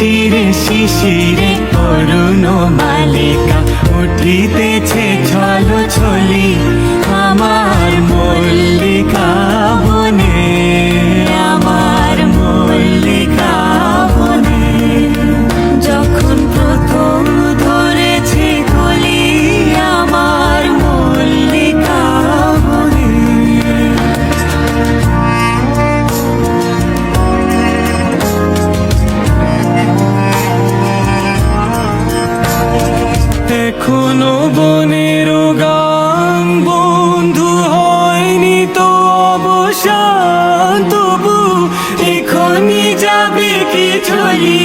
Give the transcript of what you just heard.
শিশিরে শিশিরে অরুণ মালিকা উঠিতেছে ছলো ছলি আমার মল্লিকা বনে, আমার মল্লিকা বনে। যখন প্রথম ধরেছে কলি আমার মল্লিকা বনে। এখনো বনের গান বন্ধু হয়নি তো অবসান, তবু এখনই যাবে কি চলি